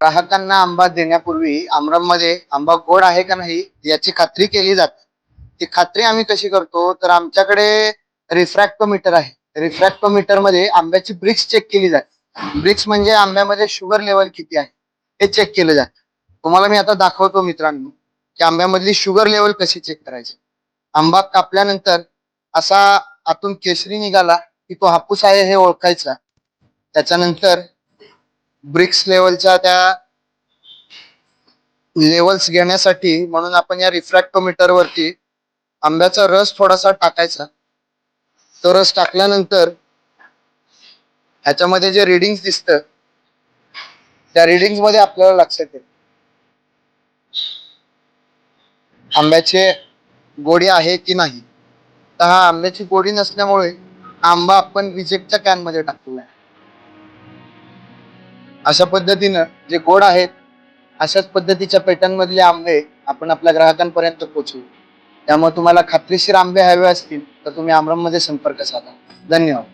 ग्राहकांना आंबा देण्यापूर्वी आमरममध्ये आंबा गोड आहे का नाही याची खात्री केली जाते. ती खात्री आम्ही कशी करतो, तर आमच्याकडे रिफ्रॅक्टोमीटर आहे. रिफ्रॅक्टोमीटर मध्ये आंब्याची ब्रिक्स चेक केली जाते. ब्रिक्स म्हणजे आंब्यामध्ये शुगर लेवल किती आहे हे चेक केलं जातं. तुम्हाला मी आता दाखवतो मित्रांनो की आंब्यामधली शुगर लेवल कशी चेक करायची. आंबा कापल्यानंतर असा आतून केसरी निघाला की तो हापूस आहे हे ओळखायचा. त्याच्यानंतर ब्रिक्स लेवलच्या त्या लेवल्स घेण्यासाठी म्हणून आपण या रिफ्रॅक्टोमीटर वरती आंब्याचा रस थोडासा टाकायचा. तो रस टाकल्यानंतर ह्याच्यामध्ये जे रिडिंग्स दिसतं त्या रिडिंग्स मध्ये आपल्याला लक्षात येईल आंब्याचे गोडी आहे की नाही. तर हा आंब्याची गोडी नसल्यामुळे आंबा आपण रिजेक्टच्या कॅन मध्ये टाकलेला आहे. अशा पद्धतीनं जे गोड आहेत अशाच पद्धतीच्या पॅटर्न मधले आंबे आपण आपल्या ग्राहकांपर्यंत पोहोचवू. त्यामुळे तुम्हाला खात्रीशीर आंबे हवे असतील तर तुम्ही आमरम मध्ये संपर्क साधा. धन्यवाद.